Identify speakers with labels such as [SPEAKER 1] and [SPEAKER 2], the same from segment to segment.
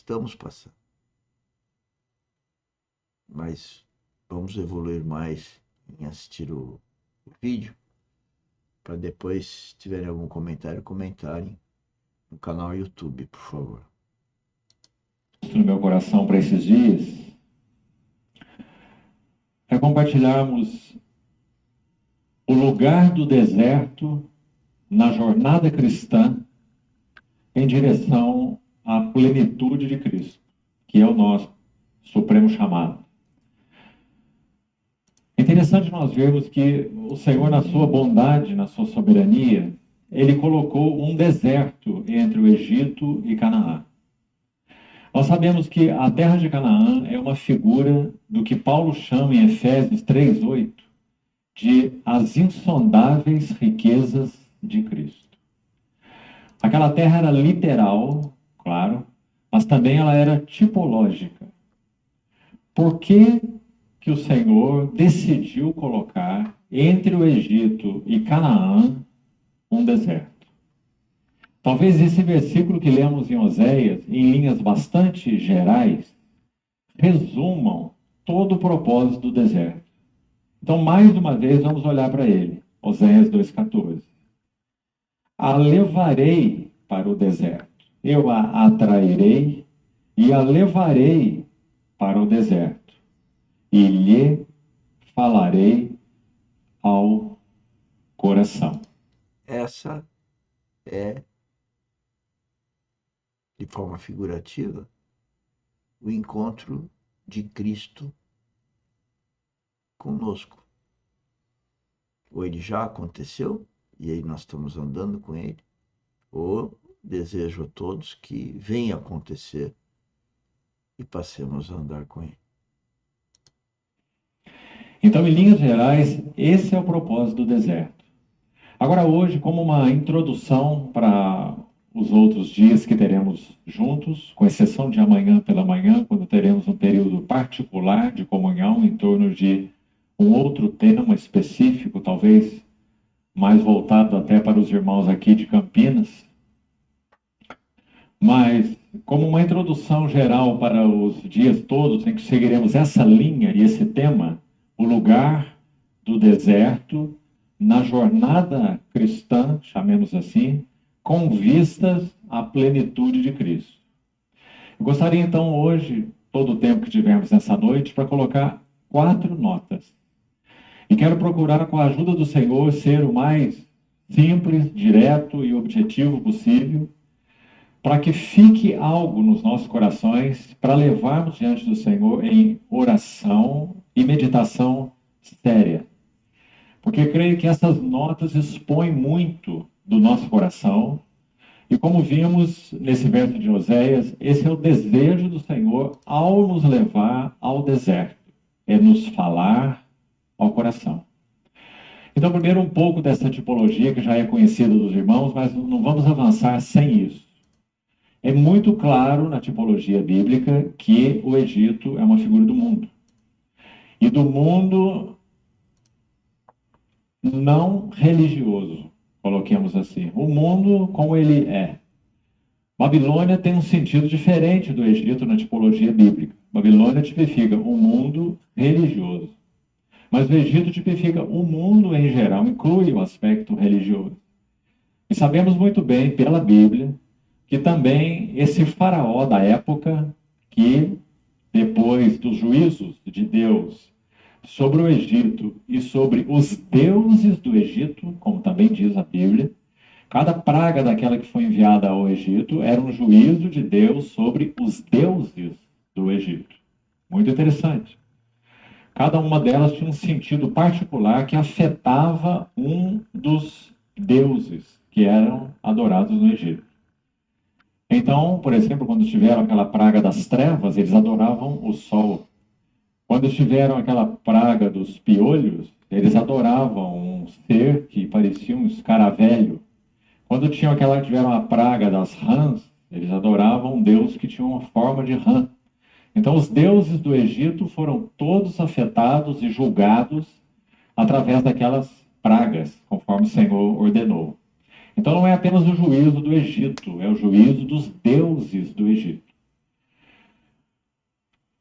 [SPEAKER 1] estamos passando. Mas vamos evoluir mais em assistir o vídeo, para depois, se tiverem algum comentário, comentarem no canal YouTube, por favor.
[SPEAKER 2] No meu coração para esses dias é compartilharmos o lugar do deserto na jornada cristã em direção à plenitude de Cristo, que é o nosso supremo chamado. É interessante nós vermos que o Senhor, na sua bondade, na sua soberania, ele colocou um deserto entre o Egito e Canaã. Nós sabemos que a terra de Canaã é uma figura do que Paulo chama em Efésios 3:8 de as insondáveis riquezas de Cristo. Aquela terra era literal, claro, mas também ela era tipológica. Por que que o Senhor decidiu colocar entre o Egito e Canaã um deserto? Talvez esse versículo que lemos em Oséias, em linhas bastante gerais, resumam todo o propósito do deserto. Então, mais uma vez, vamos olhar para ele. Oséias 2,14. A levarei para o deserto. Eu a atrairei e a levarei para o deserto. E lhe falarei ao coração.
[SPEAKER 1] Essa é, de forma figurativa, o encontro de Cristo conosco. Ou ele já aconteceu, e aí nós estamos andando com ele, ou desejo a todos que venha acontecer e passemos a andar com ele.
[SPEAKER 2] Então, em linhas gerais, esse é o propósito do deserto. Agora, hoje, como uma introdução para os outros dias que teremos juntos, com exceção de amanhã pela manhã, quando teremos um período particular de comunhão em torno de um outro tema específico, talvez mais voltado até para os irmãos aqui de Campinas. Mas, como uma introdução geral para os dias todos em que seguiremos essa linha e esse tema, o lugar do deserto na jornada cristã, chamemos assim, com vistas à plenitude de Cristo. Eu gostaria então hoje, todo o tempo que tivermos nessa noite, para colocar 4 notas. E quero procurar, com a ajuda do Senhor, ser o mais simples, direto e objetivo possível, para que fique algo nos nossos corações para levarmos diante do Senhor em oração e meditação séria. Porque creio que essas notas expõem muito do nosso coração. E como vimos nesse verso de Oséias, esse é o desejo do Senhor ao nos levar ao deserto. É nos falar ao coração. Então, primeiro um pouco dessa tipologia que já é conhecida dos irmãos, mas não vamos avançar sem isso. É muito claro na tipologia bíblica que o Egito é uma figura do mundo. E do mundo não religioso, coloquemos assim. O mundo como ele é. Babilônia tem um sentido diferente do Egito na tipologia bíblica. Babilônia tipifica o mundo religioso. Mas o Egito tipifica o mundo em geral, inclui o aspecto religioso. E sabemos muito bem, pela Bíblia, que também esse faraó da época, que depois dos juízos de Deus sobre o Egito e sobre os deuses do Egito, como também diz a Bíblia, cada praga daquela que foi enviada ao Egito era um juízo de Deus sobre os deuses do Egito. Muito interessante. Cada uma delas tinha um sentido particular que afetava um dos deuses que eram adorados no Egito. Então, por exemplo, quando tiveram aquela praga das trevas, eles adoravam o sol. Quando tiveram aquela praga dos piolhos, eles adoravam um ser que parecia um escaravelho. Quando tiveram a praga das rãs, eles adoravam um deus que tinha uma forma de rã. Então, os deuses do Egito foram todos afetados e julgados através daquelas pragas, conforme o Senhor ordenou. Então, não é apenas o juízo do Egito, é o juízo dos deuses do Egito.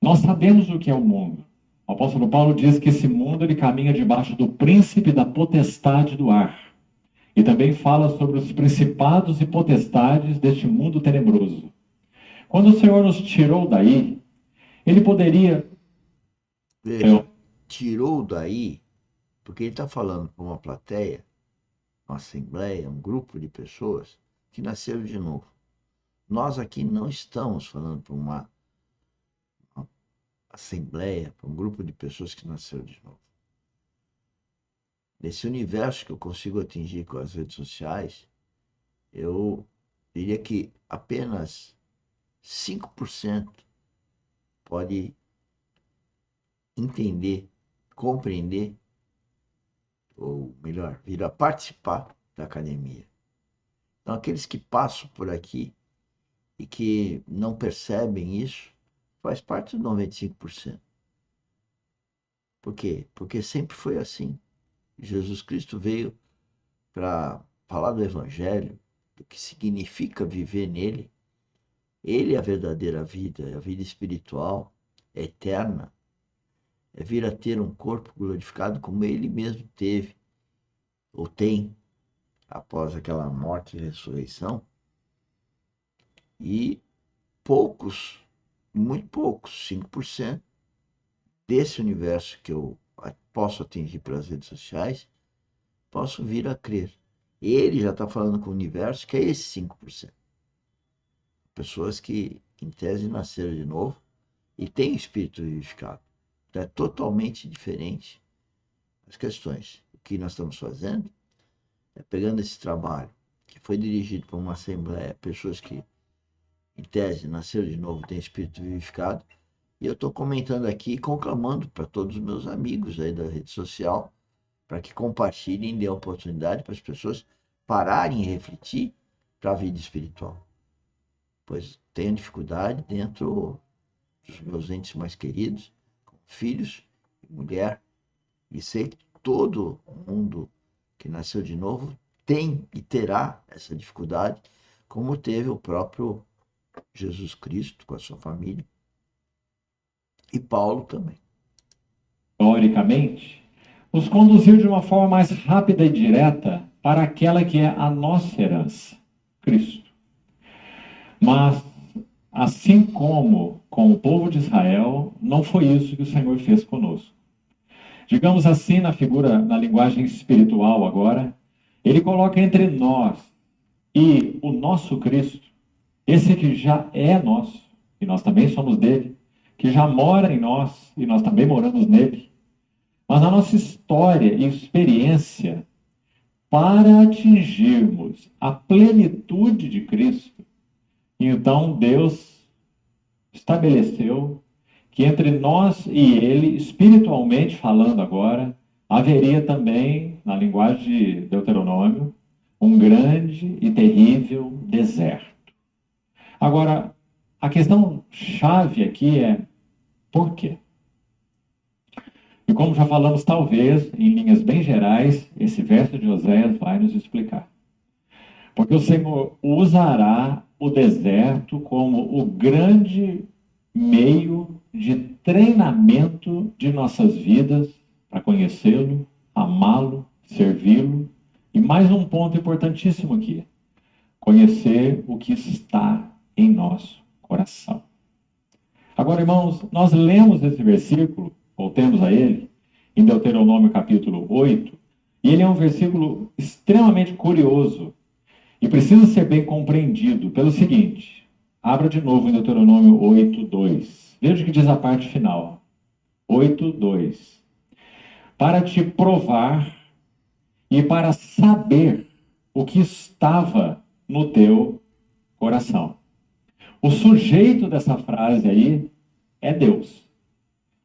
[SPEAKER 2] Nós sabemos o que é o mundo. O apóstolo Paulo diz que esse mundo ele caminha debaixo do príncipe da potestade do ar. E também fala sobre os principados e potestades deste mundo tenebroso. Quando o Senhor nos tirou daí, ele poderia...
[SPEAKER 1] Veja, tirou daí, porque ele está falando para uma plateia, uma assembleia, um grupo de pessoas que nasceram de novo. Nós aqui não estamos falando para uma assembleia, para um grupo de pessoas que nasceram de novo. Nesse universo que eu consigo atingir com as redes sociais, eu diria que apenas 5% pode entender, compreender, ou melhor, vir a participar da academia. Então, aqueles que passam por aqui e que não percebem isso, faz parte dos 95%. Por quê? Porque sempre foi assim. Jesus Cristo veio para falar do Evangelho, do que significa viver nele. Ele é a verdadeira vida, é a vida espiritual, é eterna. É vir a ter um corpo glorificado como ele mesmo teve, ou tem, após aquela morte e ressurreição. E poucos, muito poucos, 5% desse universo que eu posso atingir pelas redes sociais, posso vir a crer. Ele já está falando com o universo que é esse 5%. Pessoas que, em tese, nasceram de novo e têm o espírito vivificado. Então, é totalmente diferente as questões. O que nós estamos fazendo é pegando esse trabalho que foi dirigido por uma assembleia, pessoas que, em tese, nasceram de novo, têm espírito vivificado, e eu estou comentando aqui e conclamando para todos os meus amigos aí da rede social para que compartilhem e dêem oportunidade para as pessoas pararem e refletir para a vida espiritual. Pois tenho dificuldade dentro dos meus entes mais queridos, com filhos e mulher, e sei que todo mundo que nasceu de novo tem e terá essa dificuldade, como teve o próprio Jesus Cristo com a sua família, e Paulo também.
[SPEAKER 2] Teoricamente, nos conduziu de uma forma mais rápida e direta para aquela que é a nossa herança, Cristo. Mas, assim como com o povo de Israel, não foi isso que o Senhor fez conosco. Digamos assim, na linguagem espiritual agora, ele coloca entre nós e o nosso Cristo, esse que já é nosso, e nós também somos dele, que já mora em nós, e nós também moramos nele. Mas a nossa história e experiência para atingirmos a plenitude de Cristo, então Deus estabeleceu que entre nós e ele, espiritualmente falando agora, haveria também, na linguagem de Deuteronômio, um grande e terrível deserto. Agora, a questão chave aqui é por quê? E como já falamos, talvez, em linhas bem gerais, esse verso de Oséias vai nos explicar. Porque o Senhor usará o deserto como o grande meio de treinamento de nossas vidas para conhecê-lo, amá-lo, servi-lo. E mais um ponto importantíssimo aqui: conhecer o que está em nosso coração. Agora, irmãos, nós lemos esse versículo, voltemos a ele, em Deuteronômio capítulo 8, e ele é um versículo extremamente curioso e precisa ser bem compreendido pelo seguinte. Abra de novo em Deuteronômio 8, 2. Veja o que diz a parte final. 8, 2. Para te provar e para saber o que estava no teu coração. O sujeito dessa frase aí é Deus.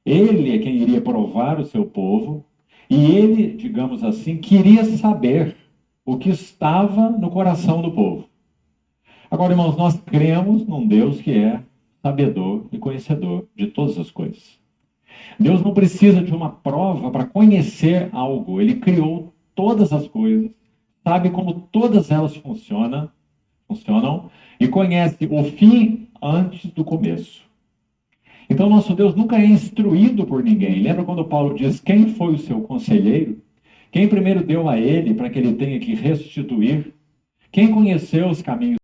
[SPEAKER 2] Ele é quem iria provar o seu povo e ele, digamos assim, queria saber o que estava no coração do povo. Agora, irmãos, nós cremos num Deus que é sabedor e conhecedor de todas as coisas. Deus não precisa de uma prova para conhecer algo. Ele criou todas as coisas, sabe como todas elas funcionam e conhece o fim antes do começo. Então, nosso Deus nunca é instruído por ninguém. Lembra quando Paulo diz quem foi o seu conselheiro? Quem primeiro deu a ele para que ele tenha que restituir? Quem conheceu os caminhos